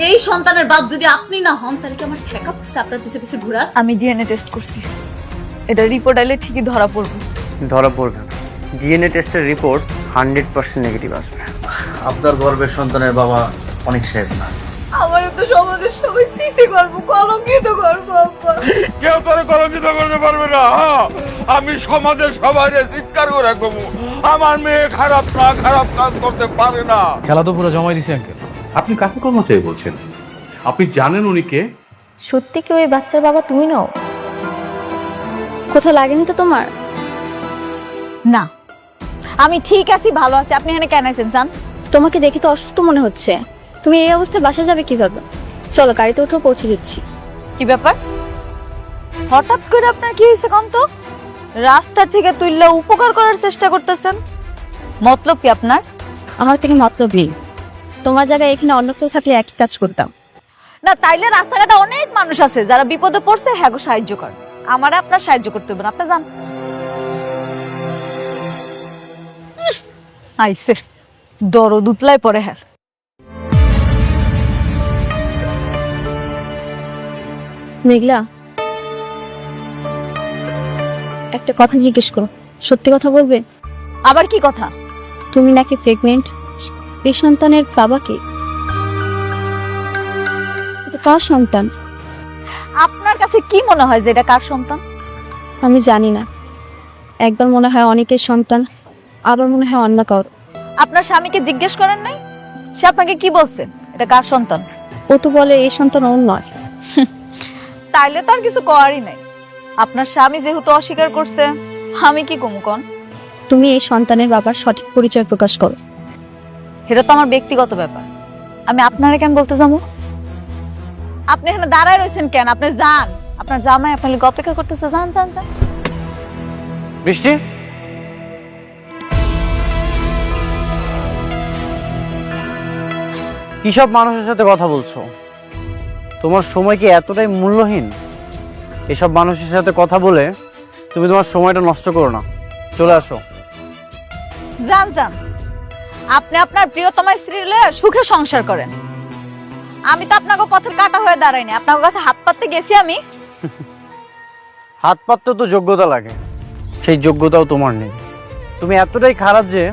এই সন্তানের বাপ যদি আপনি না হন তাহলে কি আমার ঠেকা পড়ছে আপনার পিছে পিছে ঘোরার? আমি ডিএনএ টেস্ট করছি, এটা রিপোর্ট আইলে ঠিকই ধরা পড়বে। ধরা পড়বে না, ডিএনএ টেস্টের রিপোর্ট 100% নেগেটিভ আসবে। আপনার গর্ভের সন্তানের বাবা অনেক সাহেব না। আমার তো সমাজের সবাই সিসি করবো, কলঙ্কিত করবো আব্বা। কেউ তোরে কলঙ্কিত করতে পারবে না। আমি সমাজের সবাই চিৎকার করে রাখবো, আমার মেয়ে খারাপ না, খারাপ কাজ করতে পারে না। খেলা তো পুরো জমাই দিছে আঙ্কেল। আপনি কাকে কর্মচারী বলছেন? আপনি জানেন উনি কে? সত্যি কি ওই বাচ্চার বাবা তুমি নও? কোথাও লাগেনি তো তোমার? না, আমি ঠিক আছি, ভালো আছি। আপনি এখানে কেন আছেন জান? তোমাকে দেখে তো অসুস্থ মনে হচ্ছে, তুমি এই অবস্থায় বাসা যাবে কিভাবে? চলো গাড়িতে উঠো, পৌঁছে দিচ্ছি। কি ব্যাপার, হঠাৎ করে আপনার কি হয়েছে কম তো? রাস্তা থেকে তুললে উপকার করার চেষ্টা করতেছেন, মতলব কি আপনার? আমার থেকে মতলব নেই, তোমার জায়গায় এখানে অন্য কেউ থাকলে একই কাজ করতাম। না তাইলে রাস্তাঘাটে অনেক মানুষ আছে যারা বিপদে পড়ছে, হ্যাঁ গো সাহায্য কর। আমার আপনার সাহায্য করতে হবে না, আপনি যান। আইসে দরদ উতলায় পড়ে। হ্যাঁ মেঘলা, একটা কথা জিজ্ঞেস করো, সত্যি কথা বলবে? আবার কি কথা? তুমি নাকি প্রেগনেন্ট, এই সন্তানের বাবা কে? এটা কার সন্তান? আপনার কাছে কি মনে হয় যে এটা কার সন্তান? আমি জানি না, একবার মনে হয় অনেকের সন্তান, আবার মনে হয় অন্য কারো। আপনার স্বামীকে জিজ্ঞেস করেন নাই? সে আপনাকে কি বলছে এটা কার সন্তান? ও তো বলে এই সন্তান ওর নয়। তাইলে তার কিছু করারই নাই। আপনার স্বামী যেহেতু অস্বীকার করছে, আমি কি কমু কন? তুমি এই সন্তানের বাবার সঠিক পরিচয় প্রকাশ করো। এটা তো আমার ব্যক্তিগত ব্যাপার, আমি আপনারা কেন বলতে যাবো? আপনি এখানে দাঁড়ায় রয়েছেন কেন? আপনি যান, আপনার জামাই আপনার লিগে অপেক্ষা করতেছে। যান যান যান। বৃষ্টি, কিসব মানুষের সাথে কথা বলছো? তোমার সময় কি এতটাই মূল্যহীন? এসব মানুষের সাথে কথা বলে তুমি তোমার সময়টা নষ্ট করো না, চলে আসো। যান যান, আপনি আপনার প্রিয়তমা স্ত্রী লয়ে সুখে সংসার করেন। আমি তো আপনাকে পথের কাটা হয়ে দাঁড়াইনি, আপনার কাছে হাত পাততে গেছি আমি। হাত পাততে তো যোগ্যতা লাগে, সেই যোগ্যতাও তোমার নেই। তুমি এতটাই খারাপ যে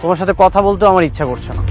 তোমার সাথে কথা বলতেও আমার ইচ্ছা করছে না।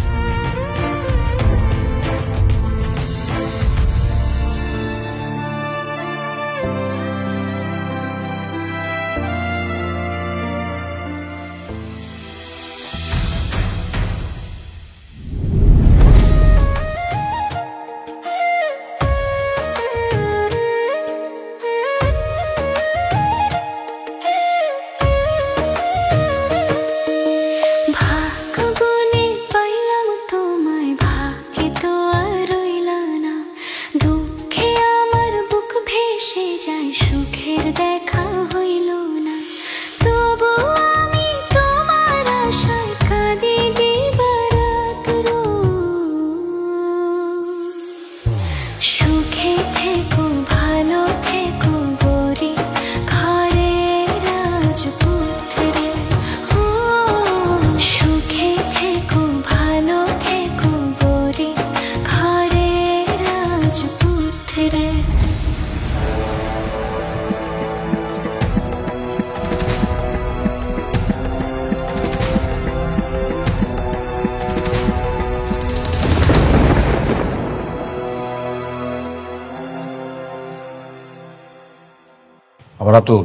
আবার তো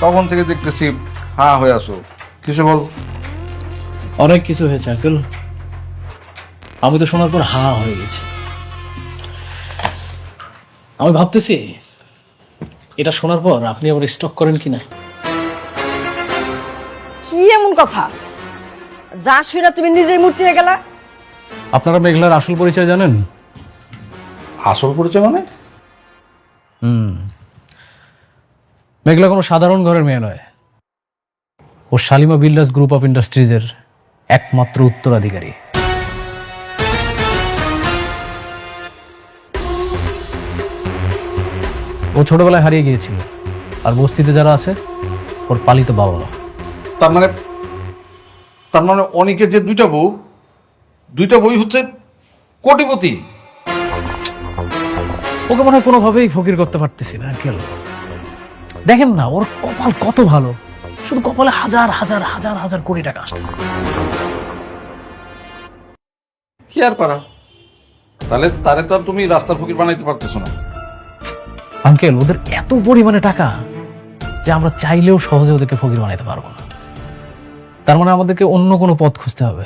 তখন থেকে দেখতেছি হা হয়ে আসো, কিছু বল। অনেক কিছু হয়েছে আঙ্কেল, আমি তো শোনার পর হা হয়ে গেছি। আমি ভাবতেছি এটা শোনার পর আপনি আবার স্টক করেন কিনা। কি এমন কথা যা শুনে তুমি নিজেই মূর্তি হয়ে গেলা? আপনারা মেঘলার আসল পরিচয় জানেন? আসল পরিচয় মানে? মেঘলা কোনো সাধারণ ঘরের মেয়ে নয়, ও শালিমা বিল্ডার্স গ্রুপ অফ ইন্ডাস্ট্রিজের একমাত্র উত্তরাধিকারী। ও ছোটবেলায় হারিয়ে গিয়েছিল, আর বস্তিতে যারা আছে ওর পালিত বাবা মা। তার মানে অনেকের যে দুইটা বই হচ্ছে কোটিপতি। ওকে মনে হয় কোনোভাবেই ফকির করতে পারতেছি না আঙ্কেল। দেখেন না ওর কপাল কত ভালো, শুধু কপালে হাজার হাজার হাজার হাজার কোটি টাকা আসতেছে। কি আর করা, তাহলে তারে তো আর তুমি রাস্তার ফকির বানাইতে পারতেছো না। আঙ্কেল ওদের এত পরিমাণে টাকা যে আমরা চাইলেও সহজে ওদেরকে ফকির বানাইতে পারবো না। তার মানে আমাদেরকে অন্য কোনো পথ খুঁজতে হবে।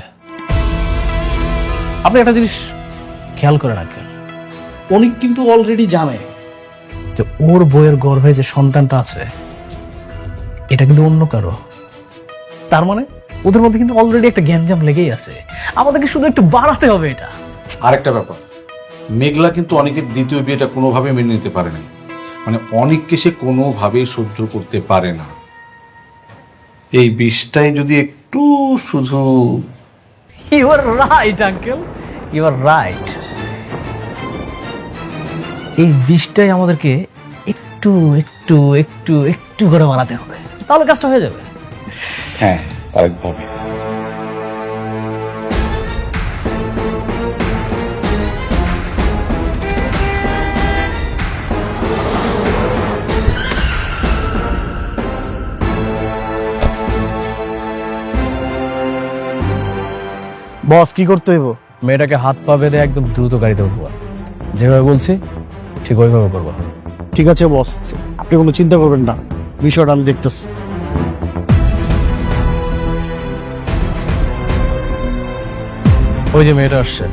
আপনি একটা জিনিস খেয়াল করেন আঙ্কেল, উনি কিন্তু অলরেডি জানে যে ওর বইয়ের গর্ভে যে সন্তানটা আছে এটা কিন্তু অন্য কারো। তার মানে ওদের মধ্যে কিন্তু অলরেডি একটা গ্যাঞ্জাম লেগেই আছে, আমাদেরকে শুধু একটু বাড়াতে হবে এটা। আরেকটা ব্যাপার, মেঘলা কিন্তু অনেকের দ্বিতীয় বিয়েটা কোনোভাবে মেনে নিতে পারে না, মানে অনেককে সে কোনোভাবে সহ্য করতে পারে না। এই বিষটাই যদি একটু শুধু you are right uncle, you are right. এই বিষটাই আমাদেরকে একটু একটু একটু একটু করে বাড়াতে হবে, তাহলে কাজটা হয়ে যাবে। হ্যাঁ আরেকভাবে। বস কি করতে হইব? মেয়েটাকে হাত পা বেঁধে একদম দ্রুত গাড়িতে উঠবো, যেভাবে বলছি ঠিক ওইভাবে করবো। ঠিক আছে বস, আপনি কোনো চিন্তা করবেন না, বিষয়টা আমি দেখতেছি। ওই যে মেয়েটা আসছে।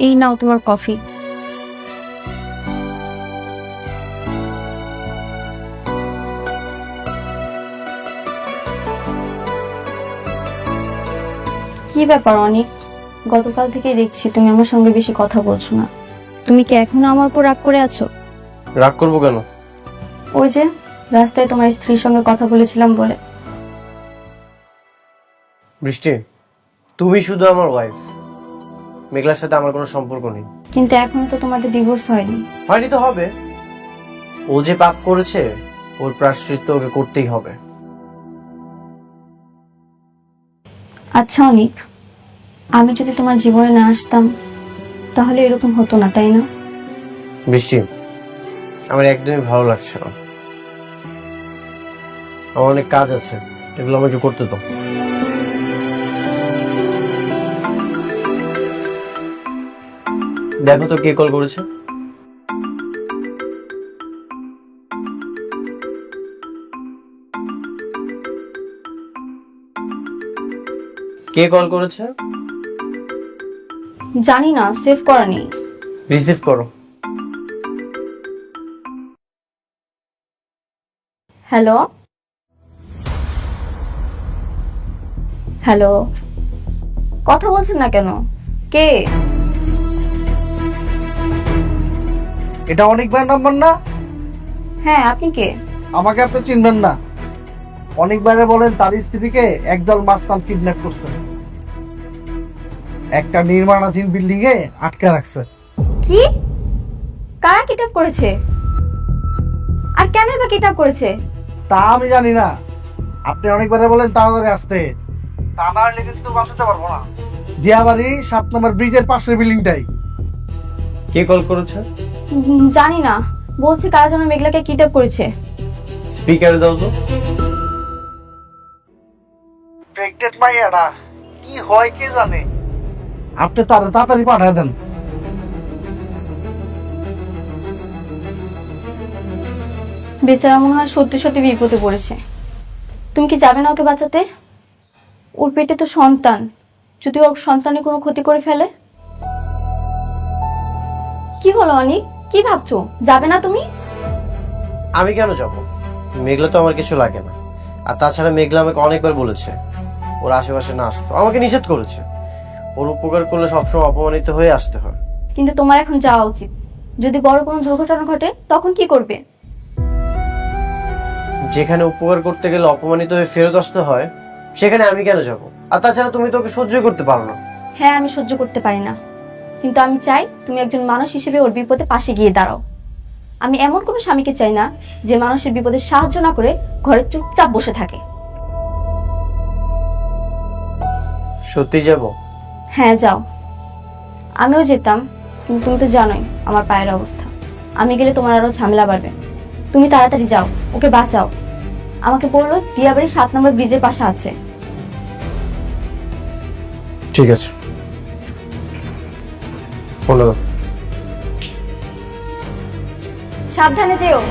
এই নাও তোমার কফি। কি ব্যাপার অনেক, গতকাল থেকেই দেখছি তুমি আমার সঙ্গে বেশি কথা বলছো না। তুমি কি এখনো আমার উপর রাগ করে আছো? রাগ করবো কেন? ওই যে রাস্তায় তোমার স্ত্রীর সঙ্গে কথা বলেছিলাম বলে। বৃষ্টি, তুমি শুধু আমার ওয়াইফ, মেঘলার সাথে আমার কোনো সম্পর্ক নেই। কিন্তু এখনো তো তোমাদের ডিভোর্স হয়নি। হয়নি তো হবে, ও যে পাপ করেছে ওর প্রায়শ্চিত্ত ওকে করতেই হবে। আচ্ছা অনিক, আমি যদি তোমার জীবনে না আসতাম তাহলে এরকম হতো না, তাই না? বৃষ্টি, আমার একদমই ভালো লাগছে না, আমার অনেক কাজ আছে, এগুলো আমাকে করতে দাও। দেখো তো কে কল করেছে। কে কল করেছে? জানি না, সেভ করা নেই। রিসিভ করো। হ্যালো হ্যালো, কথা বলছেন না কেন? কে? এটা অনেকবার নাম্বার না? হ্যাঁ, আপনি কে? আমাকে আপনি চিনবেন না। অনেকবারে বলেন তার স্ত্রীকে একদল মাস্তান কিডন্যাপ করছে, একটা নির্মাণাধীন বিল্ডিং এ আটকে রাখছে। কি? কারা কিডন্যাপ করেছে? আর কেন বা কিডন্যাপ করেছে? তা আমি জানি না, আপনি অনেকবারে বলেন তাড়াতাড়ি আসতে, তা না হলে কিন্তু বাঁচাতে পারবো না। দিয়াবাড়ি 7 নম্বর ব্রিজের পাশের বিল্ডিংটাই। কে কল করেছে? জানি না, বলছে কারা যেন মেঘলাকে কিডন্যাপ করেছে। স্পিকারে দাও তো। প্রেগনেন্ট মাইয়াটা কি হয় কে জানে, আপনি তাড়াতাড়ি পাঠিয়ে দেন। বেচারা মনে হয় সত্যি সত্যি বিপদে পড়েছে। তুমি কি যাবে না ওকে বাঁচাতে? ওর পেটে তো সন্তান, যদি ওর সন্তানের কোনো ক্ষতি করে ফেলে। কি হলো অনিক, কি ভাবছো? যাবে না তুমি? আমি কেন যাব? মেঘলা তো আমার কিছু লাগে না। আর তাছাড়া মেঘলা আমাকে অনেকবার বলেছে ওর আশেপাশে না আসতো, আমাকে নিষেধ করেছে। ওর উপকার করলে সবসময় অপমানিত হয়ে আসতে হয়। কিন্তু তোমার এখন যাওয়া উচিত। যদি বড় কোনো দুর্ঘটনা ঘটে তখন কি করবে? যেখানে উপকার করতে গেলে অপমানিত হয়ে ফেরত আসতে হয়, সেখানে আমি কেন যাব? আর তাছাড়া তুমি তো ওকে সহ্য করতে পারো না। হ্যাঁ, আমি সহ্য করতে পারি না, কিন্তু আমি চাই তুমি একজন মানুষ হিসেবে ওর বিপদে পাশে গিয়ে দাঁড়াও। আমি এমন কোনো স্বামীকে চাই না যে মানুষের বিপদে সাহায্য না করে ঘরে চুপচাপ বসে থাকে। সত্যি যাব? হ্যাঁ, যাও। আমিও যেতাম, কিন্তু তুমি তো জানোই আমার পায়ের অবস্থা। আমি গেলে তোমার আরো ঝামেলা বাড়বে। তুমি তাড়াতাড়ি যাও, ওকে বাঁচাও। আমাকে বললো দিয়াবাড়ি 7 নম্বর ব্রিজের পাশে আছে। ঠিক আছে, বলো। সাবধানে যেও।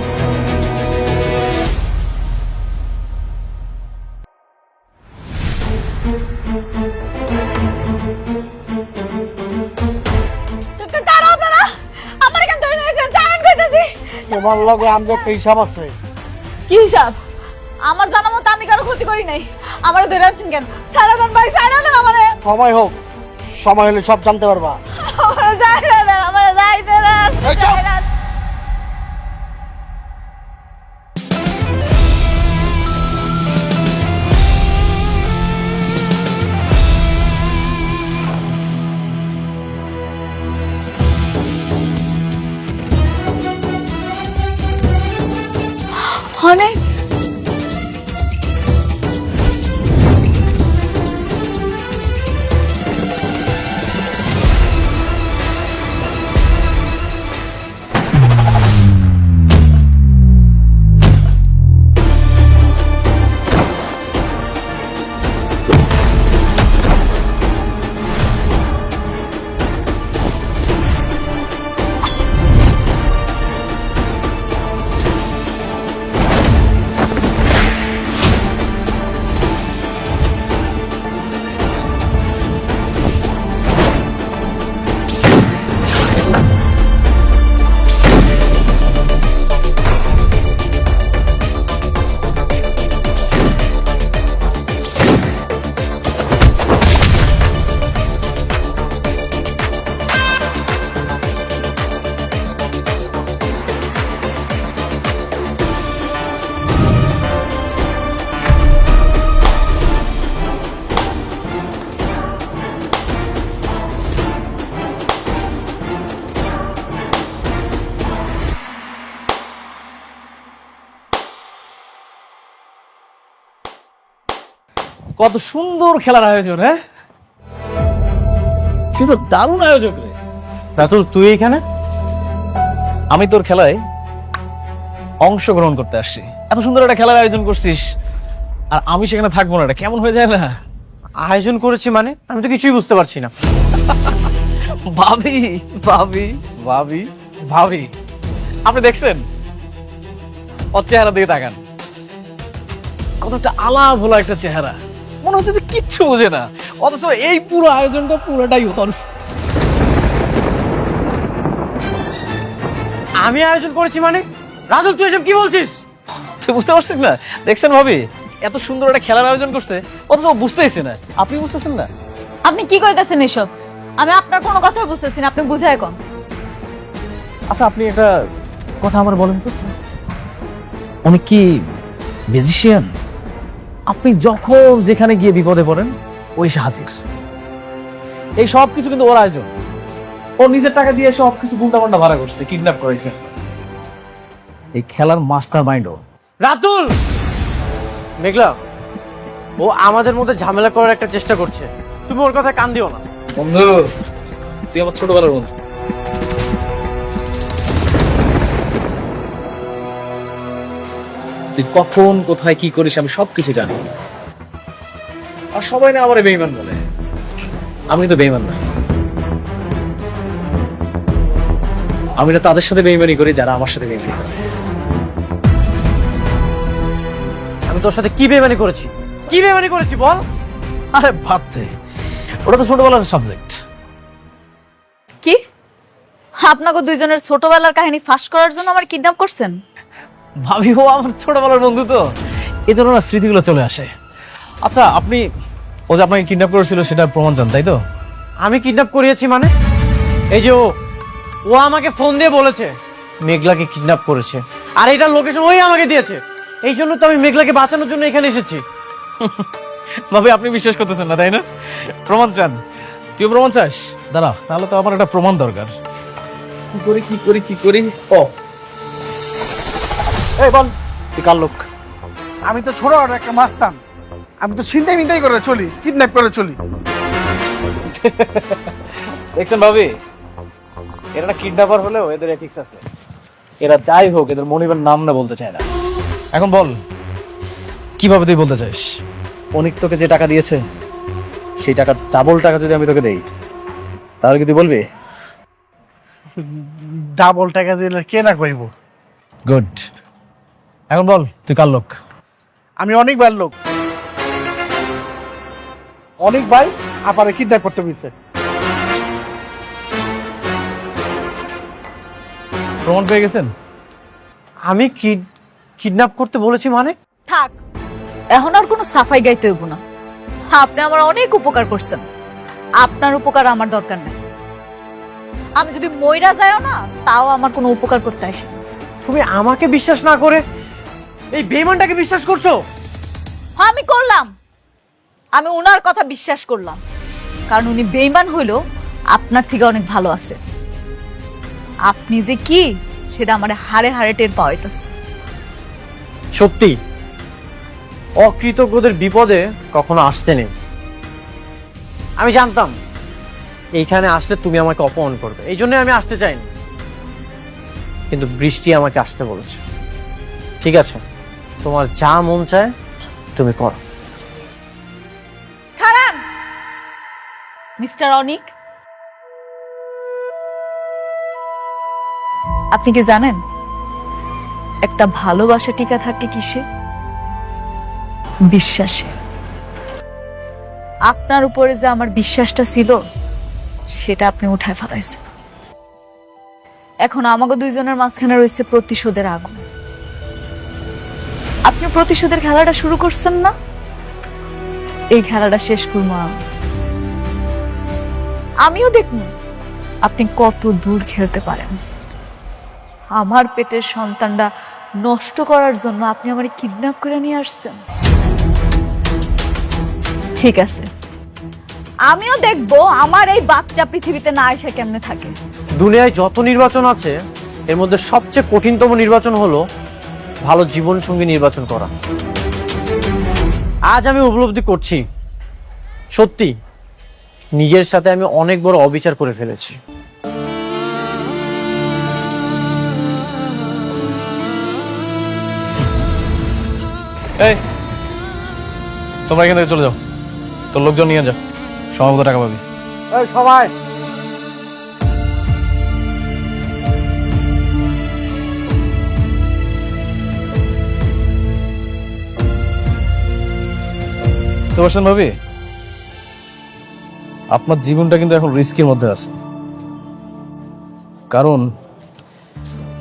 তোমার লগে আমাদের একটা হিসাব আছে। কি হিসাব? আমার জানা মতো আমি কারো ক্ষতি করি নাই। আমার ধরে আছেন কেন? ছাড়া দেন ভাই, ছাড়া দেন আমারে। সময় হোক, সময় হলে সব জানতে পারবা। আমারে ছাড়া দেন, আমারে যাইতে দেন। এই চুপ! অনেক কত সুন্দর খেলার আয়োজন! হ্যাঁ, কিন্তু দারুণ আয়োজন রে। রাতুল, তুই এখানে? আমি তোর খেলায় অংশগ্রহণ করতে আসছি। এত সুন্দর একটা খেলার আয়োজন করছিস আর আমি সেখানে থাকবো না, এটা কেমন হয়ে যায় না? আয়োজন করেছি মানে? আমি তো কিছুই বুঝতে পারছি না। ভাবি ভাবি ভাবি ভাবি, আপনি দেখছেন ওর চেহারা দিকে তাকান, কতটা আলা ভোলা একটা চেহারা, মনে হচ্ছে যে কিচ্ছু বোঝে না, অথচ এই পুরো আয়োজনটা পুরোটাই ওর। আমি আয়োজন করেছি মানে? রাতুল, তুই এসব কি বলছিস? তুই বুঝতে পারছিস না? দেখছেন ভাবি, এত সুন্দর একটা খেলার আয়োজন করছে, অথচ ও বুঝতেইছে না। আপনি বুঝতেছেন না? আপনি কি কইতাছেন এসব? আমি আপনার কোনো কথা বুঝতেছি না, আপনি বুঝায় কম। আচ্ছা, আপনি একটা কথা আমার বলেন তো, অনেক কি ম্যাজিশিয়ান? আপনি যখন যেখানে গিয়ে বিপদে পড়েন ওই এসে হাজির। এই সব কিছু কিন্তু ওর আয়োজন। ও নিজের টাকা দিয়ে সব কিছু গুন্ডা ভাড়া করছে, কিডন্যাপ করেছে। এই খেলার মাস্টার মাইন্ডও। রাতুল, মেঘলা, ও আমাদের মধ্যে ঝামেলা করার একটা চেষ্টা করছে। তুমি ওর কথা কান দিও না। বন্ধু, তুই আমার ছোটবেলার বন্ধু। তুই কখন কোথায় কি করিস আমি সবকিছু জানি। আর সবাই না আমার বেঈমান বলে, আমি তো বেঈমান না। আমি না তাদের সাথে বেঈমানি করি যারা আমার সাথে বেঈমানি করে। আমি তোর সাথে কি বেমানি করেছি, কি বেমানি করেছি বল? আরে ভাবতে, ওটা তো ছোটবেলার সাবজেক্ট। কি আপনাকে দুইজনের ছোটবেলার কাহিনী ফাঁস করার জন্য আমার কিডন্যাপ করছেন? ভাবি, ও আমার ছোটবেলার বন্ধু, তো এই জন্য না স্মৃতিগুলো চলে আসে। আচ্ছা, আপনি ও যে আপনাকে কিডন্যাপ করেছিল সেটার প্রমাণ চান, তাই তো? আমি কিডন্যাপ করিয়েছি মানে? এই যে ও আমাকে ফোন দিয়ে বলেছে মেঘলাকে কিডন্যাপ করেছে, আর এটার লোকেশন ওই আমাকে দিয়েছে। এই জন্য তো আমি মেঘলাকে বাঁচানোর জন্য এখানে এসেছি। ভাবি, আপনি বিশ্বাস করতেছেন না, তাই না? প্রমাণ চান? তুই প্রমাণ চাস? দাঁড়া, তাহলে তো আমার একটা প্রমাণ দরকার। কি করি? ও এই বল, তুই কার লোক? আমি তো ছোট একটা মাস্তান, আমি তো ছিনতাই মিনতাই করে চলি, কিডন্যাপ করে চলি। দেখছেন ভাবি, এরা না কিডন্যাপার হলেও এদের এথিক্স আছে। এরা যাই হোক, এদের মনিবের নাম না বলতে চায় না। এখন বল, কিভাবে তুই বলতে চাস? অনিক তোকে যে টাকা দিয়েছে সেই টাকা ডাবল টাকা যদি আমি তোকে দেই, তাহলে কি তুই বলবি? ডাবল টাকা দিলে কে না কইব? গুড। এখন বল, তুই কার লোক? আমি অনেক ভাইয়ের লোক। অনেক ভাই আপারে কিডন্যাপ করতে গেছে। প্রমাণ পেয়ে গেছেন? আমি কিডন্যাপ করতে বলেছি মানে? থাক, এখন আর কোনো সাফাই গাইতে হইব না। আপনি আমার অনেক উপকার করছেন, আপনার উপকার আমার দরকার নাই। আমি যদি মইরা যাও না, তাও আমার কোনো উপকার করতে আসে না। তুমি আমাকে বিশ্বাস না করে এই বেঈমানটাকে বিশ্বাস করছো? হ্যাঁ, আমি করলাম। আমি ওনার কথা বিশ্বাস করলাম, কারণ উনি বেঈমান হইল আপনার থেকে অনেক ভালো আছে। আপনি যে কি সেটা আমার হাড়ে হাড়ে টের পাওয়া হইতাছে। সত্যি অকৃতজ্ঞদের বিপদে কখনো আসতে নেই। আমি জানতাম এইখানে আসলে তুমি আমাকে অপমান করবে, এই জন্য আমি আসতে চাইনি। কিন্তু বৃষ্টি আমাকে আসতে বলেছে। ঠিক আছে, তোমার যা মন চায় তুমি করো। খারান, মিস্টার অনিক, আপনি কি জানেন একটা ভালোবাসা টিকা থাকে কিসে? বিশ্বাসে। আপনার উপরে যে আমার বিশ্বাসটা ছিল সেটা আপনি উঠায় ফেলাইছেন। এখন আমাকে দুইজনের মাঝখানে রয়েছে প্রতিশোধের আগুন। আপনি প্রতিশোধের খেলাটা শুরু করছেন না? এই খেলাটা শেষ করবো আমিও দেখব আপনি কত দূর খেলতে পারেন। আমার পেটের সন্তানটা নষ্ট করার জন্য আপনি আমারে কিডন্যাপ করে নিয়ে আসছেন। ঠিক আছে, আমিও দেখব আমার এই বাচ্চা পৃথিবীতে না এসে কেমনে থাকে। দুনিয়ায় যত নির্বাচন আছে এর মধ্যে সবচেয়ে কঠিনতম নির্বাচন হলো ভালো জীবন সঙ্গী নির্বাচন করা। আজ আমি উপলব্ধি করছি, সত্যি নিজের সাথে আমি অনেক বড় অবিচার করে ফেলেছি। এই, তোমরা এখান থেকে চলে যাও, তোর লোকজন নিয়ে যাও, সমাগত টাকা পাবি। এই সবাই বুঝতে পারছেন ভাবি, আপনার জীবনটা কিন্তু এখন রিস্কের মধ্যে আছে। কারণ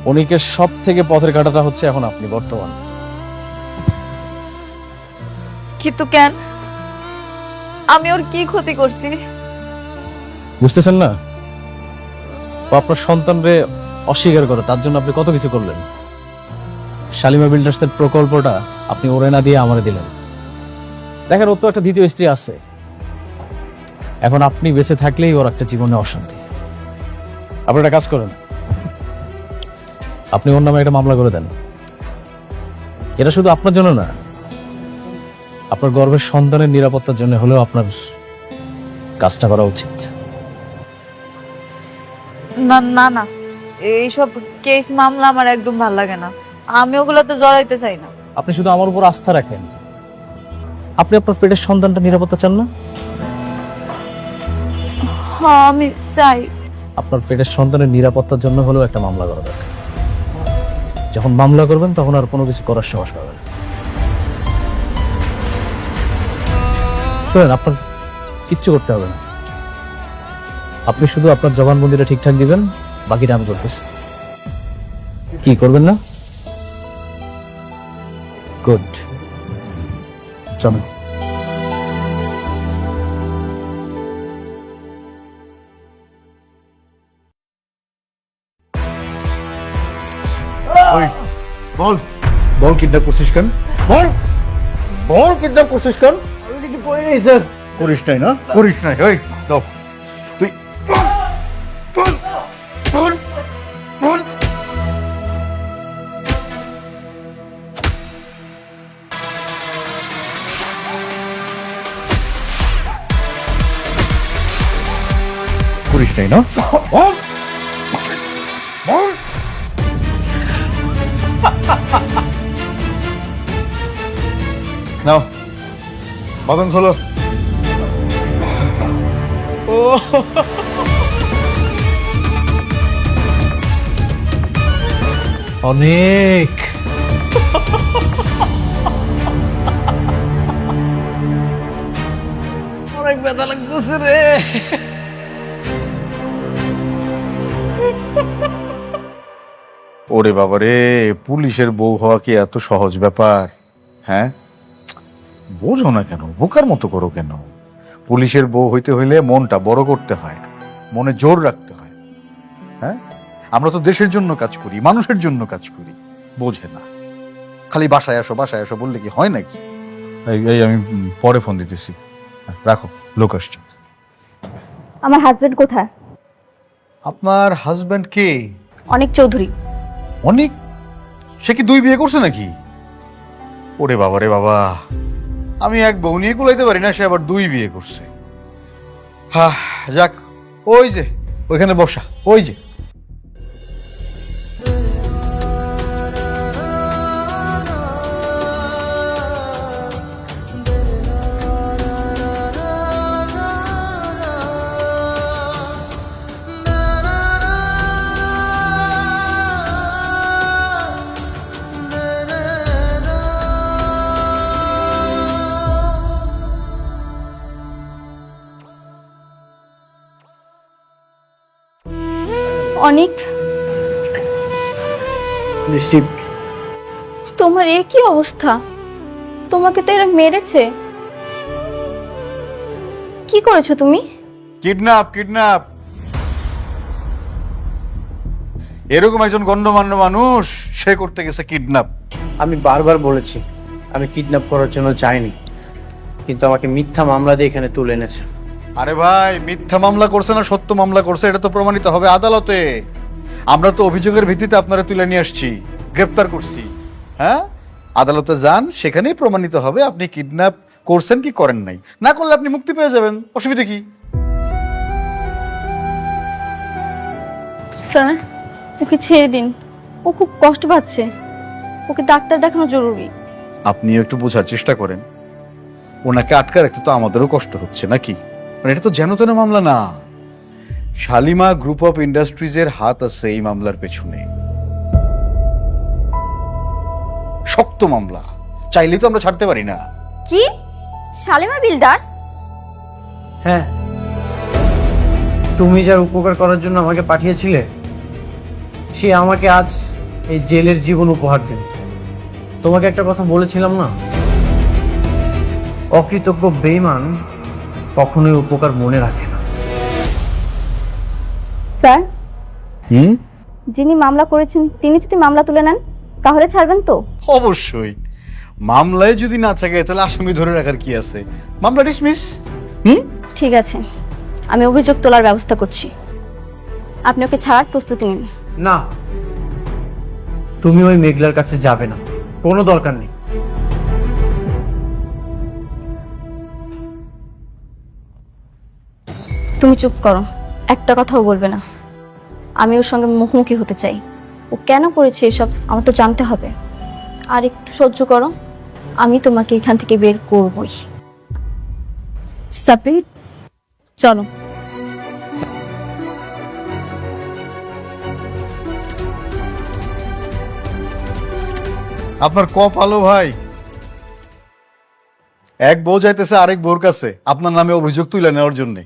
অনিকের সব থেকে পথের কাঁটাটা হচ্ছে এখন আপনি বর্তমান। কিন্তু কেন? আমি ওর কি ক্ষতি করছি? বুঝতেছেন না? ও আপনার সন্তানরে অস্বীকার করে, তার জন্য আপনি কত কিছু করলেন। শালিমা বিল্ডার্সের প্রকল্পটা আপনি ওরে না দিয়ে আমারে দিলেন। দেখেন, ওর তো একটা দ্বিতীয় স্ত্রী আছে। এখন আপনি বেঁচে থাকলেই ওর একটা জীবনে অশান্তি। আপনি একটা কাজ করেন, আপনি ওর নামে একটা মামলা করে দেন। এটা শুধু আপনার জন্য না, আপনার গর্ভের সন্তানের নিরাপত্তার জন্য হলেও আপনার কাজটা করা উচিত। না না না, এইসব কেস মামলা আমার একদম ভালো লাগে না। আমি ওগুলোতে জড়াইতে চাই না। আপনি শুধু আমার উপর আস্থা রাখেন। আপনি আপনার পেটের সন্তানটা নিরাপত্তা চান না? হ্যাঁ, আমি চাই। আপনার পেটের সন্তানের নিরাপত্তার জন্য হলেও একটা মামলা করা দরকার। যখন মামলা করবেন তখন আর কোনো কিছু করার সাহস পাবেন না। শোনেন, আপনার কিচ্ছু করতে হবে না। আপনি শুধু আপনার জবানবন্দিটা ঠিকঠাক দিবেন, বাকিটা আমি করতেছি। কি করবেন না? গুড, চলো। বল বল, কিডন্যাপ করছিস কেন? বল বল, কিডন্যাপ করছিস কেন? করিস নাই না? করিস নাই। ওই দাও তুই বল বল বল। করিস নাই না? বল বল। নাও বাদন খোলো। অনেক অনেক ব্যথা লাগতেছে রে। ওরে বাবা রে, পুলিশের বউ হওয়া কি এত সহজ ব্যাপার? হ্যাঁ, বোঝো না কেন? বোকার মতো করো কেন? পুলিশের বউ হইতে হইলে মনটা বড় করতে হয়, মনে জোর রাখতে হয়। হ্যাঁ, আমরা তো দেশের জন্য কাজ করি, মানুষের জন্য কাজ করি। বোঝে না, খালি বাসায় আসো বাসায় আসো বললে কি হয় নাকি? এই আমি পরে ফোন দিতেছি, রাখো, লোক আসছে। আমার হাজবেন্ড কোথায়? আপনার হাজবেন্ড কে? অনেক চৌধুরী। অনেক? সে কি 2 বিয়ে করছে নাকি? ওরে বাবা রে বাবা, আমি এক বউ নিয়ে কুলাইতে পারি না, সে আবার 2 বিয়ে করছে। হ্যাঁ যাক, ওই যে ওইখানে বসা, ওই যে। অনেক, বৃষ্টি, তোমার এ কি অবস্থা? তোমাকে তো এরা মেরেছে। কি করেছো তুমি? Kidnap kidnap. এরকম একজন গণ্যমান্য মানুষ, সে করতে গেছে কিডন্যাপ। আমি বারবার বলেছি আমি কিডন্যাপ করার জন্য চাইনি, কিন্তু আমাকে মিথ্যা মামলা দিয়ে এখানে তুলে এনেছে। আরে ভাই, মিথ্যা মামলা করছে না সত্য মামলা করছে এটা তো প্রমাণিত হবে আদালতে। আমরা তো অভিযোগের ভিত্তিতে আপনারা তুলে নিয়ে আসছি, গ্রেফতার করছি। হ্যাঁ, আদালতে যান, সেখানেই প্রমাণিত হবে আপনি কিডন্যাপ করছেন কি করেন নাই। না করলে আপনি মুক্তি পেয়ে যাবেন, অসুবিধা কি? স্যার, ওকে ছেড়ে দিন, ও খুব কষ্ট পাচ্ছে, ওকে ডাক্তার দেখানো জরুরি। আপনিও একটু বোঝার চেষ্টা করেন, ওনাকে আটকা রাখতে তো আমাদেরও কষ্ট হচ্ছে নাকি? মানে এটা তো যেন তেন মামলা না। শালিমা গ্রুপ অফ ইন্ডাস্ট্রিজের হাত আছে এই মামলার পেছনে। শক্ত মামলা, চাইলেই তো আমরা ছাড়তে পারি না। কি? শালিমা বিল্ডার্স? হ্যাঁ, তুমি যার উপকার করার জন্য আমাকে পাঠিয়েছিলে, সে আমাকে আজ এই জেলের জীবন উপহার দেন। তোমাকে একটা কথা বলেছিলাম না, অকৃতজ্ঞ বেঈমান কখনোই উপকার মনে রাখে না। স্যার, যিনি মামলা করেছেন তিনি যদি মামলা তুলে নেন তাহলে ছাড়বেন তো? অবশ্যই, মামলায় যদি না থাকে তাহলে আসামি ধরে রাখার কি আছে? মামলা ডিসমিস। ঠিক আছে, আমি অভিযোগ তোলার ব্যবস্থা করছি, আপনি ওকে ছাড়ার প্রস্তুতি নিন। না, তুমি ওই মেঘলার কাছে যাবে না, কোনো দরকার নেই। তুমি চুপ করো, একটা কথাও বলবে না। আমি ওর সঙ্গে মুখোমুখি হতে চাই। ও কেন করেছে এসব আমার তো জানতে হবে। আর একটু সহ্য করো, আমি তোমাকে এখান থেকে বের করবই। সাপির, চলো। আপনার কপালও ভাই এক বউ যাইতেছে আরেক বউর কাছে আপনার নামে অভিযোগ তুলে নেওয়ার জন্য।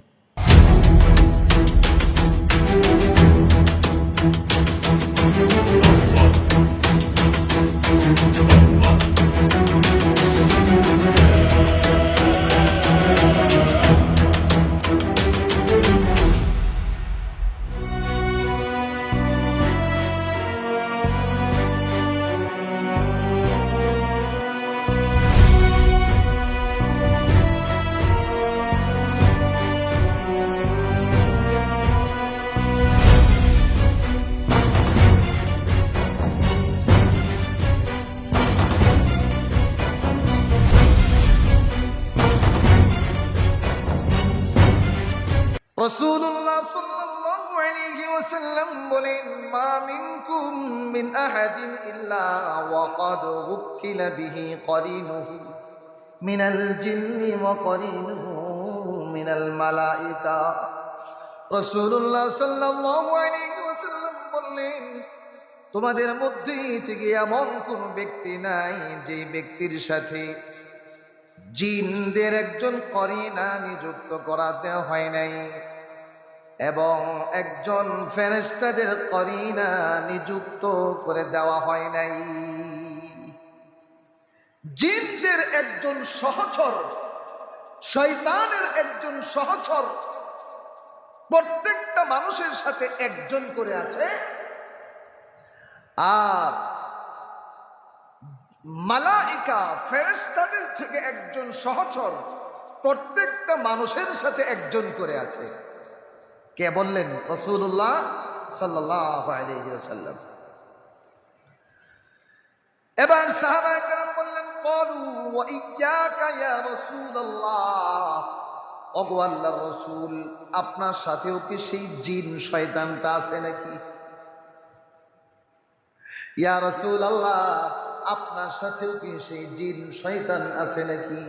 রাসূলুল্লাহ সাল্লাল্লাহু আলাইহি ওয়াসাল্লাম বলেন, মা মিনকুম মিন আহাদিন ইল্লা ওয়া ক্বাদ উকিলা বিহি করিনুহু মিনাল জিন্নি ওয়া করিনুহু মিনাল মালাইকা। রাসূলুল্লাহ সাল্লাল্লাহু আলাইহি ওয়াসাল্লাম বললেন, তোমাদের মধ্যে থেকে এমন কোন ব্যক্তি নাই যে ব্যক্তির সাথে জিনদের একজন করিনা নিযুক্ত করাতে হয় নাই এবং একজন ফেরেশতাদের করিনা নিযুক্ত করে দেওয়া হয় নাই। জিনদের একজন সহচর, শয়তানের একজন সহচর প্রত্যেকটা মানুষের সাথে একজন করে আছে, আর মালাইকা ফেরেশতাদের থেকে একজন সহচর প্রত্যেকটা মানুষের সাথে একজন করে আছে। কে বললেন? রাসূলুল্লাহ সাল্লাল্লাহু আলাইহি ওয়াসাল্লাম। এবার সাহাবায়ে কেরাম বললেন, ক্বালু ওয়া ইয়্যাকা ইয়া রাসূলুল্লাহ, ওগো আল্লাহর রাসূল, আপনার সাথেও কি সেই জিন শয়তানটা আছে নাকি? ইয়া রাসূলুল্লাহ, আপনার সাথেও কি সেই জিন শয়তান আছে নাকি?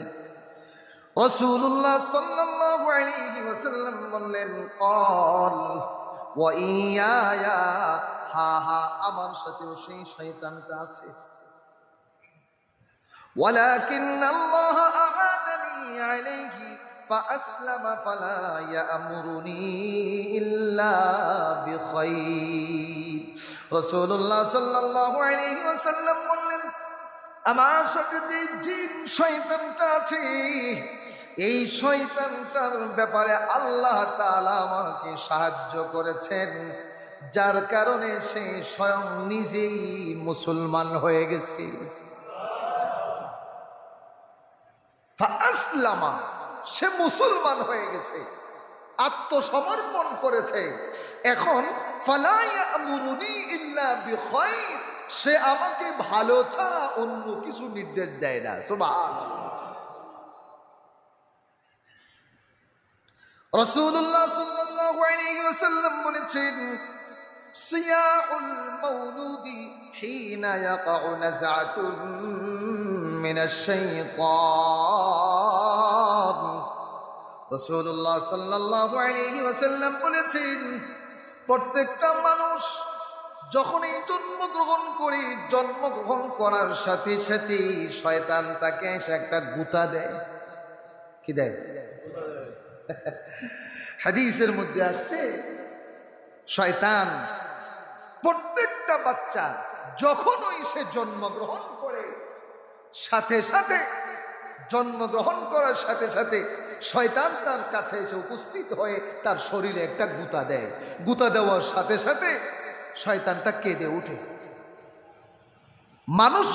রাসূলুল্লাহ সাল্লাল্লাহু আলাইহি ওয়াসাল্লাম বললেন, ক্বাল ওয়া ইয়া, হা হা, আমার সাথেও সেই শয়তানটা আছে। ওয়ালাকিন আল্লাহ আ'আনানি আলাইহি ফাআসলামা ফালা ইয়া'মুরুনি ইল্লা বিখাইর। রাসূলুল্লাহ সাল্লাল্লাহু আলাইহি ওয়াসাল্লাম বললেন, আমার সাথে যে জিন শয়তানটা আছে, এই শয়তানটার ব্যাপারে আল্লাহ তাআলা আমাকে সাহায্য করেছেন, যার কারণে সে স্বয়ং নিজেই মুসলমান হয়ে গেছে। ফাআসলামা, সে মুসলমান হয়ে গেছে, আত্মসমর্পণ করেছে। এখন ফালা ইয়া'মুরুনি ইল্লা বিখাইর, সে আমাকে ভালো ছাড়া অন্য কিছু নির্দেশ দেয় না। সুবহানাল্লাহ। রাসূলুল্লাহ সাল্লাল্লাহু আলাইহি ওয়াসাল্লাম বলেছেন, সিয়াউল মাউলুদি হিনা ইয়াকাউ নাযআতুন মিনাশ শাইতান। রাসূলুল্লাহ সাল্লাল্লাহু আলাইহি ওয়াসাল্লাম বলেছেন, প্রত্যেকটা মানুষ যখনই জন্মগ্রহণ করে, জন্মগ্রহণ করার সাথে সাথে শয়তান তাকে এসে একটা গুতা দেয়। কি দেয়? হাদিসের মধ্যে আসছে, শয়তান প্রত্যেকটা বাচ্চা যখনই সে জন্মগ্রহণ করে, সাথে সাথে জন্মগ্রহণ করার সাথে সাথে শয়তান তার কাছে এসে উপস্থিত হয়ে তার শরীরে একটা গুতা দেয়। গুতা দেওয়ার সাথে সাথে শয়তানটা কেঁদে উঠে। মানুষ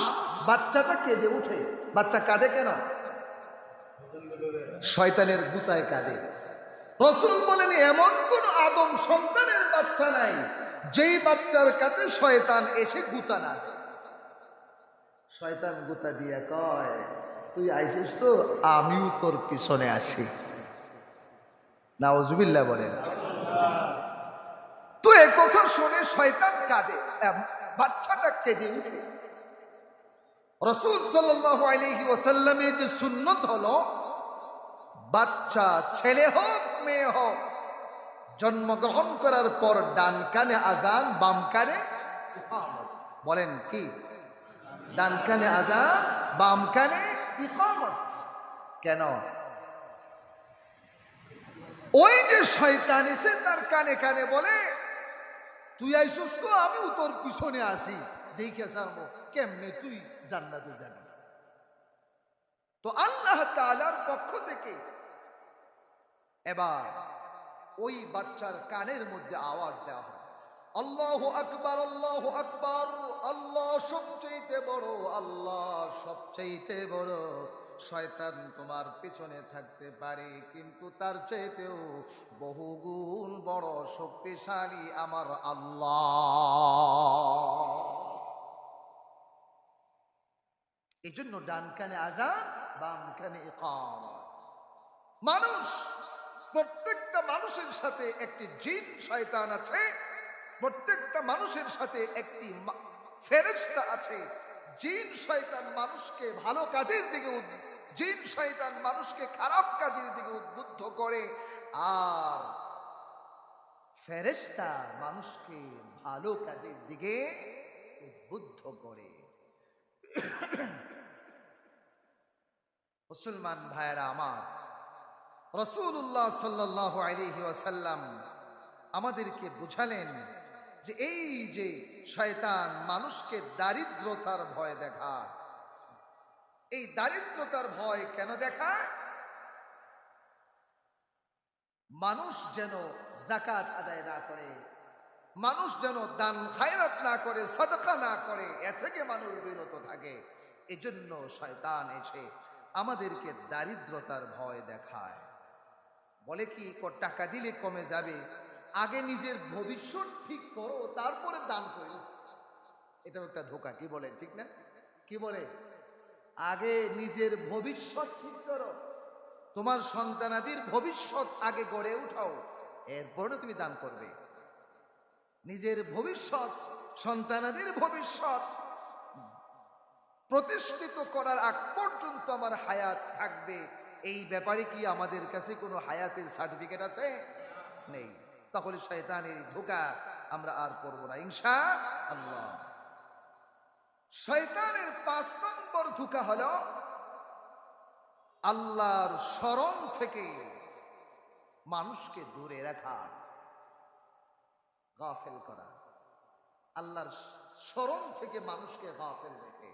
বাচ্চাটা কেঁদে উঠে। বাচ্চা কাঁদে কেন? শয়তানের গুতায় কাঁদে। রাসূল বলেন, এমন কোন আদম সন্তানের বাচ্চা নাই যেই বাচ্চার কাছে শয়তান এসে গুতা না দেয়। শয়তান গুতা দিয়া কয়, তুই আইছিস তো, আমিও তোর পিছনে আসি। নাউজুবিল্লাহ বলেন। তো এ কথা শুনে শয়তান কাঁদে, বাচ্চাটা কেঁদে উঠে। রাসূল সাল্লাল্লাহু আলাইহি ওয়াসাল্লামের যে সুন্নত হলো, বাচ্চা ছেলে হোক মেয়ে হোক, জন্মগ্রহণ করার পর ডান কানে আজান, বাম কানে ইকামত। বলেন কি? ডান কানে আজান, বাম কানে ইকামত। কেন? ওই যে শয়তান এসে তার কানে কানে বলে, তুই আইসস তো, আমিও তোর পিছনে আসি, দেখে সারবো কেমনে তুই জান্নাতে যাবি। তো আল্লাহ তাআলার পক্ষ থেকে এবার ওই বাচ্চার কানের মধ্যে আওয়াজ দেওয়া হয়, আল্লাহু আকবার, আল্লাহু আকবার, আল্লাহ সবচেয়ে বড়, আল্লাহ সবচেয়ে বড়। শয়তান তোমার পিছনে থাকতে পারে, কিন্তু তার চাইতেও বহুগুণ বড় শক্তিশালী আমার আল্লাহ। এই জন্য ডান কানে আযান, বাম কানে ইকামত। মানুষ, প্রত্যেকটা মানুষের সাথে একটি জিন শয়তান আছে, প্রত্যেকটা মানুষের সাথে একটি ফেরেশতা আছে। জিন শয়তান মানুষকে ভালো কাজের দিকে, জিন শয়তান মানুষকে খারাপ কাজের দিকে উদ্বুদ্ধ করে, আর ফেরেশতা মানুষকে ভালো কাজের দিকে উদ্বুদ্ধ করে। মুসলমান ভাইয়েরা আমার, রাসূলুল্লাহ সাল্লাল্লাহু আলাইহি ওয়াসাল্লাম আমাদেরকে বুঝালেন যে এই যে শয়তান মানুষকে দারিদ্রতার ভয় দেখায়, এই দারিদ্রতার ভয় কেন দেখায়? মানুষ যেন যাকাত আদায় না করে, মানুষ যেন দান খায়রাত না করে, সাদকা না করে, এ থেকে মানুষ বিরত থাকে। এজন্য শয়তান এসে আমাদেরকে দারিদ্রতার ভয় দেখায়। বলে কি, টাকা দিলে কমে যাবে, আগে নিজের ভবিষ্যৎ ঠিক করো, তারপরে দান করো। এটা একটা ধোঁকা, কি বলে? ঠিক না? কি বলে? আগে নিজের ভবিষ্যৎ ঠিক করো, তোমার সন্তানাদির ভবিষ্যৎ আগে গড়ে উঠাও, এরপরে তুমি দান করবে। নিজের ভবিষ্যৎ, সন্তানাদির ভবিষ্যৎ প্রতিষ্ঠিত করার আগ পর্যন্ত আমার হায়াত থাকবে, এই ব্যাপারে কি আমাদের কাছে কোনো হায়াতের সার্টিফিকেট আছে? নেই। তাহলে শয়তানের ধোঁকা আমরা আর পড়ব না ইনশাআল্লাহ। শয়তানের 5 নম্বর ধোঁকা হলো আল্লাহর স্মরণ থেকে মানুষকে দূরে রাখা, গাফেল করা। আল্লাহর স্মরণ থেকে মানুষকে গাফেল রেখে।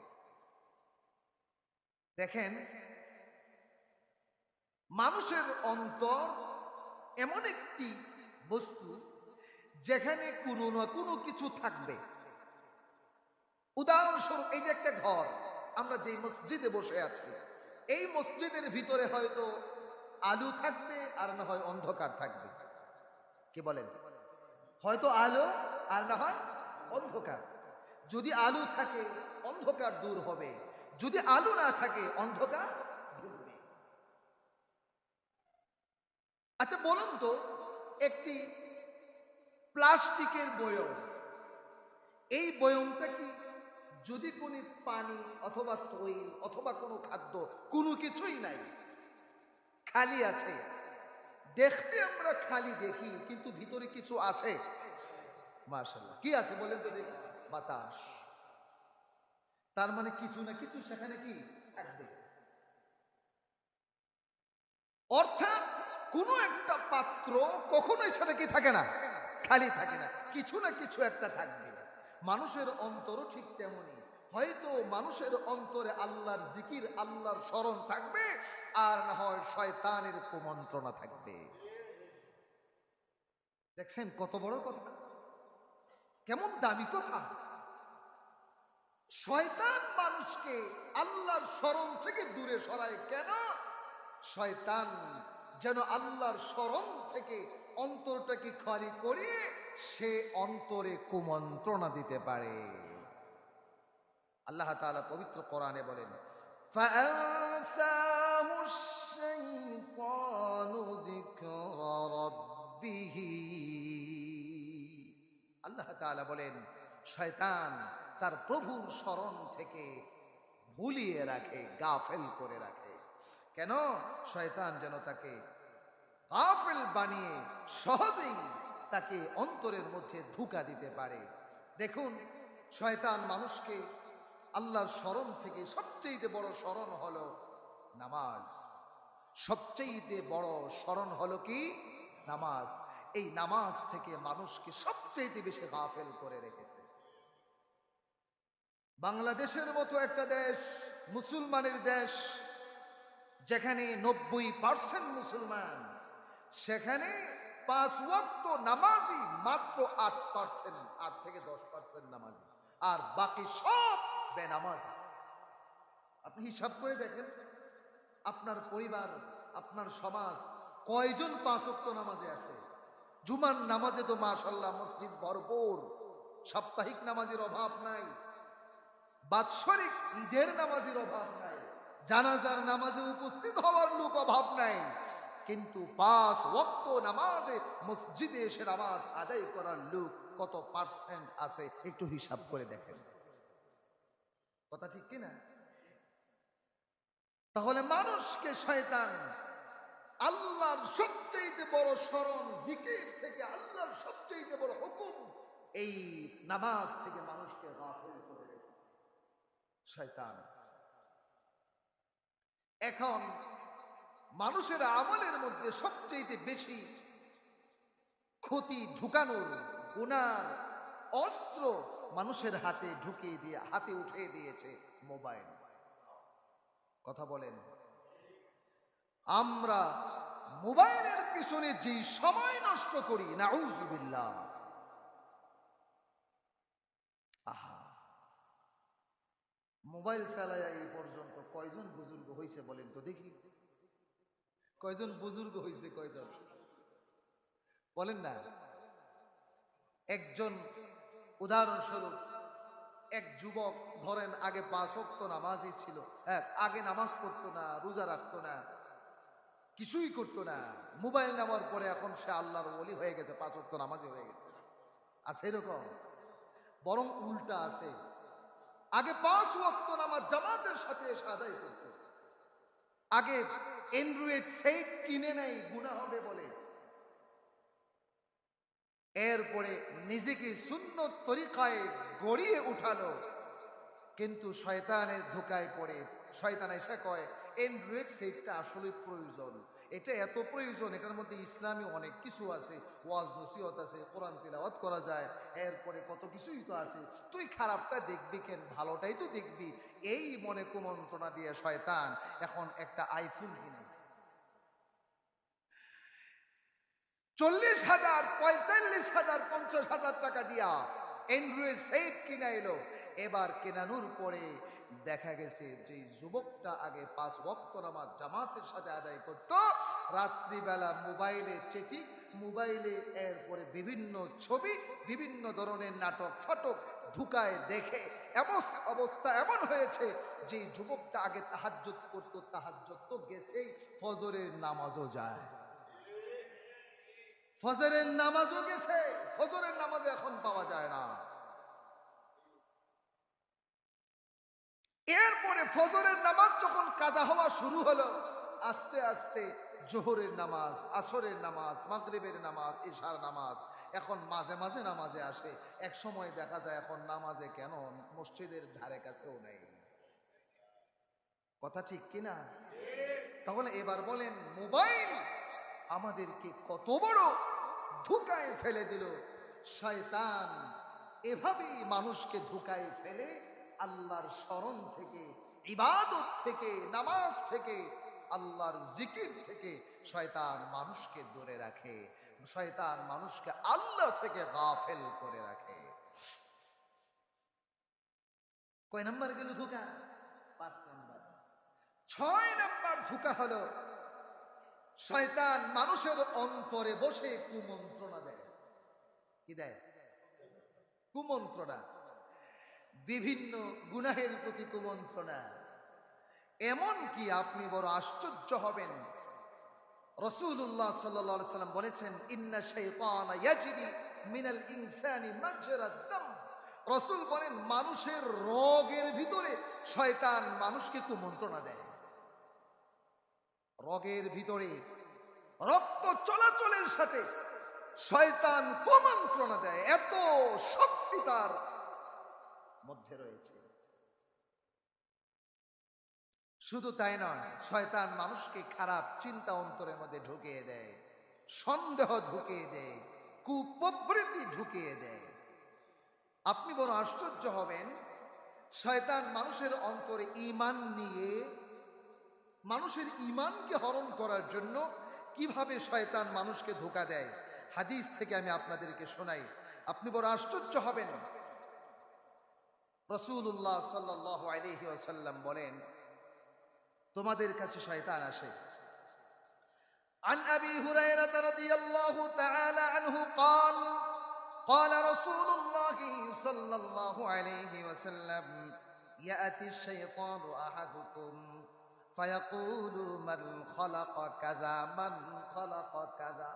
দেখেন, মানুষের অন্তর এমন একটি বস্তু যেখানে কোনো না কোনো কিছু থাকবে। উদাহরণস্বরূপ, এই যে একটা ঘর, আমরা যে মসজিদে বসে আছি, এই মসজিদের ভিতরে হয়তো আলো থাকবে আর না হয় অন্ধকার থাকবে। কি বলেন? হয়তো আলো আর না হয় অন্ধকার। যদি আলো থাকে অন্ধকার দূর হবে, যদি আলো না থাকে অন্ধকার দূর হবে। আচ্ছা বলুন তো, একটি প্লাস্টিকের বয়ম, এই বয়মটা কি যদি কোনো পানি অথবা তৈল অথবা কোনো খাদ্য কোনো কিছুই নাই, খালি আছে, দেখতে আমরা খালি দেখি, কিন্তু ভিতরে কিছু আছে। মাশাআল্লাহ, কি আছে বলেন তো দেখি? বাতাস। তার মানে কিছু না কিছু সেখানে কি থাকবে। অর্থাৎ কোনো একটা পাত্র কখনোই সেটা কি থাকে না, খালি থাকে না, কিছু না কিছু একটা থাকবে। মানুষের অন্তরও ঠিক তেমনি। হয়তো মানুষের অন্তরে আল্লাহর জিকির, আল্লাহর স্মরণ থাকবে, আর না হয় শয়তানের কুমন্ত্রণা থাকবে। দেখছেন কত বড় কথা, কেমন দামি কথা। শয়তান মানুষকে আল্লাহর স্মরণ থেকে দূরে সরায় কেন? শয়তান যেন আল্লাহর স্মরণ থেকে অন্তরটাকে খালি করে সে অন্তরে কুমন্ত্রণা দিতে পারে। আল্লাহ তাআলা পবিত্র কোরআনে বলেন, ফাআনসাহু আশ-শাইতানু যিকরা রাব্বিহি। আল্লাহ তাআলা বলেন, শয়তান তার প্রভুর স্মরণ থেকে ভুলিয়ে রাখে, গাফেল করে রাখে। কেন? শয়তান যেন তাকে গাফেল বানিয়ে সহজেই তাকে অন্তরের মধ্যে ধোঁকা দিতে পারে। দেখুন, শয়তান মানুষকে আল্লাহর স্মরণ থেকে, সবচেয়ে বড় স্মরণ হলো নামাজ। সবচেয়ে বড় স্মরণ হলো কি? নামাজ। এই নামাজ থেকে মানুষকে সবচেয়ে বেশি গাফেল করে রেখেছে। বাংলাদেশের মতো একটা দেশ, মুসলমানের দেশ, যেখানে 90% মুসলমান, সেখানে 5 ওয়াক্ত নামাজি মাত্র 8%, 8 থেকে 10% নামাজি, আর বাকি সব বেনামাজি। আপনি হিসাব করে দেখেন, আপনার পরিবার, আপনার সমাজ কয়জন 5 ওয়াক্ত নামাজে আসে? জুমার নামাজে তো মাশাআল্লাহ মসজিদ ভরপুর, সাপ্তাহিক নামাজের অভাব নাই, বাৎসরিক ঈদের নামাজের অভাব নাই, জানাজার নামাজে উপস্থিত হওয়ার লোক অভাব নাই, কিন্তু 5 ওয়াক্ত নামাজে মসজিদে এসে নামাজ আদায় করার লোক কত পার্সেন্ট আছে একটু হিসাব করে দেখেন। কথা ঠিক কিনা? তাহলে মানুষকে শয়তান আল্লাহর সবচেয়ে বড় স্মরণ, জিকির থেকে, আল্লাহর সবচেয়ে বড় হুকুম, এই নামাজ থেকে মানুষকে গাফিল করে রেখেছে শয়তান। এখন মানুষের আমলের মধ্যে সবচেয়ে বেশি ক্ষতি ঢুকানোর গুনার অস্ত্র মানুষের হাতে ঢুকিয়ে দিয়ে, হাতে উঠিয়ে দিয়েছে মোবাইল। কথা বলেন, আমরা মোবাইলের পিছনে যে সময় নষ্ট করি, নাউযুবিল্লাহ। আহা, মোবাইল চালায় এই পর্যন্ত কয়জন বুজুর্গ হয়েছে বলেন তো দেখি? কয়জন বুজুর্গ হয়েছে? কয়জন বলেন না? একজন, উদাহরণস্বরূপ এক যুবক ধরেন আগে 5 ওয়াক্ত নামাজই ছিল, আগে নামাজ পড়তো না, রোজা রাখতো না, কিছুই করতো না, মোবাইল নেওয়ার পরে এখন সে আল্লাহর ওলি হয়ে গেছে, 5 ওয়াক্ত নামাজি হয়ে গেছে। আছে এরকম? বরং উল্টা আছে, আগে 5 ওয়াক্ত নামাজ জামাতের সাথে এসে আদায় করতো, আগে অ্যান্ড্রয়েড সেট কিনে নেই গুনাহ হবে বলে, এরপরে নিজেকে সুন্নত তরিকায় গড়িয়ে উঠালো, কিন্তু শয়তানের ধোকায় পড়ে শয়তান এসে কয় অ্যান্ড্রয়েড সেটটা আসলে প্রয়োজন, এটা এত প্রয়োজন, এটার মধ্যে ইসলামী অনেক কিছু আছে, ওয়াজ নসিহত আছে, কোরআন তিলাওয়াত করা যায়, এরপরে কত কিছুই তো আছে, তুই খারাপটা দেখবি কেন, ভালোটাই তো দেখবি। এই মনে কুমন্ত্রণা দিয়ে শয়তান এখন একটা আইফোন কিনেছে, 40,000, 45,000, 50,000 টাকা দিয়া অ্যান্ড্রয়েড সেট কিনা এলো। এবার কেনানোর পরে দেখা গেছে যে যুবকটা আগে 5 ওয়াক্ত নামাজ জামাতের সাথে আদায় করত, রাত্রিবেলা মোবাইলে চেটিং, মোবাইলে এরপরে বিভিন্ন ছবি, বিভিন্ন ধরনের নাটক ফাটক ঢুকায় দেখে অবস্থা এমন হয়েছে যে যুবকটা আগে তাহাজ্জুদ করতো, তাহাজ্জুদ তো গেছেই, ফজরের নামাজও যায়, ফজরের নামাজও গেছে, ফজরের নামাজ এখন পাওয়া যায় না। এরপরে ফজরের নামাজ যখন কাজা হওয়া শুরু হলো, আস্তে আস্তে জোহরের নামাজ, আসরের নামাজ, মাগরিবের নামাজ, ইশার নামাজ, এখন মাঝে মাঝে নামাজে আসে। এক সময় দেখা যায় এখন নামাজে কেন মসজিদের ধারে কাছেও নেই। কথা ঠিক কিনা? তাহলে এবার বলেন, মোবাইল আমাদেরকে কত বড় ধোঁকায় ফেলে দিল শয়তান। এভাবেই মানুষকে ধোঁকায় ফেলে আল্লাহর স্মরণ থেকে, ইবাদত থেকে, নামাজ থেকে, আল্লাহর জিকির থেকে শয়তান মানুষকে দূরে রাখে, শয়তান মানুষকে আল্লাহ থেকে গাফেল করে রাখে। কয় নাম্বার গেল ধোঁকা? 5 নাম্বার। 6 নাম্বার ধোঁকা হলো শয়তান মানুষের অন্তরে বসে কুমন্ত্রণা দেয়। কি দেয়? কুমন্ত্রণা, বিভিন্ন গুনাহের প্রতি কুমন্ত্রণা। এমন কি আপনি বড় আশ্চর্য হবেন, রাসূলুল্লাহ সাল্লাল্লাহু আলাইহি ওয়াসাল্লাম বলেছেন, ইন্না শাইতানা ইয়াজরি মিনাল ইনসানি মাজরাদ দাম। রাসূল বলেন, মানুষের রগের ভিতরে শয়তান মানুষকে কুমন্ত্রণা দেয়। রগের ভিতরে রক্ত চলাচলের সাথে শয়তান কুমন্ত্রণা দেয়, এত শক্তি তার মধ্যে রয়েছে। শুধু তাই নয়, শয়তান মানুষকে খারাপ চিন্তা অন্তরের মধ্যে ঢুকিয়ে দেয়, সন্দেহ ঢুকিয়ে দেয়, কুপ্রবৃত্তি ঢুকিয়ে দেয়। আপনি বড় আশ্চর্য হবেন, শয়তান মানুষের অন্তরে ঈমান নিয়ে মানুষের ঈমানকে হরণ করার জন্য কিভাবে শয়তান মানুষকে ধোঁকা দেয়, হাদিস থেকে আমি আপনাদেরকে শোনাই। আপনি বড় আশ্চর্য হবেন। রাসূলুল্লাহ সাল্লাল্লাহু আলাইহি ওয়াসাল্লাম বলেন, তোমাদের কাছে শয়তান আসে। عن أبي هريرة رضي الله تعالى عنه قال قال رسول الله صلى الله عليه وسلم يأتي الشيطان أحدكم فيقول من خلق كذا من خلق كذا।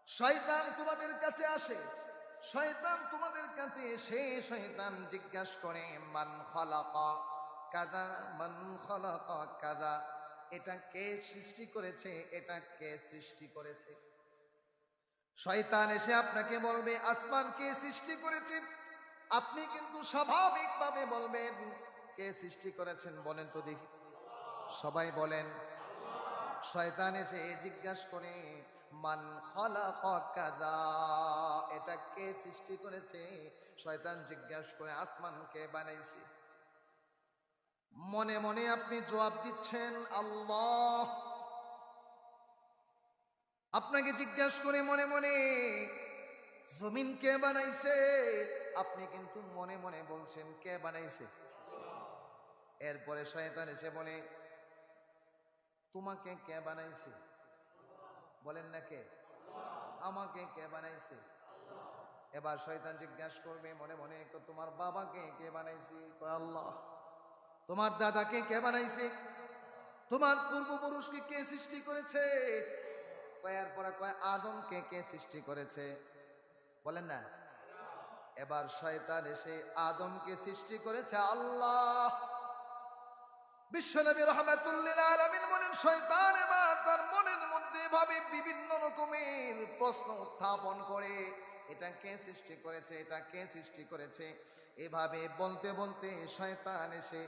শয়তান তোমাদের কাছে আসে, শয়তান তোমাদের কাছে এসে শয়তান জিজ্ঞাসা করে মান খালাকা কাদা মান খালাকা কাদা, এটা কে সৃষ্টি করেছে, এটা কে সৃষ্টি করেছে। শয়তান এসে আপনাকে বলবে আসমান কে সৃষ্টি করেছে, আপনি কিন্তু স্বাভাবিকভাবে বলবেন কে সৃষ্টি করেছেন বলেন তো দেখি, সবাই বলেন। শয়তান এসে জিজ্ঞাসা করে মান খালাকা কাদা, এটা কে সৃষ্টি করেছে। শয়তান জিজ্ঞাসা করে আসমান কে বানাইছে। মনে মনে আপনি জবাব দিচ্ছেন আল্লাহ। আপনাকে জিজ্ঞাসা করে মনে মনে জমিন কে বানাইছে, আপনি কিন্তু মনে মনে বলছেন কে বানাইছে। এরপরে শয়তান এসে বলে তোমাকে কে বানাইছে, বলেন না কে, আমাকে কে বানাইছে। এবার শয়তান জিজ্ঞাসা করবে মনে মনে তোমার বাবাকে কে বানাইছে, আল্লাহ। তোমার দাদাকে কে বানাইছে, তোমার পূর্বপুরুষকে কে সৃষ্টি করেছে, কয়ার পরে কয় আদমকে কে সৃষ্টি করেছে, বলেন না। এবার শয়তান এসে আদমকে সৃষ্টি করেছে আল্লাহ। বিশ্বনবী রাহমাতুল্লিল আলামিন বলেন, শয়তান এবার তার মনের মধ্যে ভাবে বিভিন্ন রকমের প্রশ্ন উত্থাপন করে, এটা কে সৃষ্টি করেছে, এটা কে সৃষ্টি করেছে। এভাবে বলতে বলতে শয়তান এসে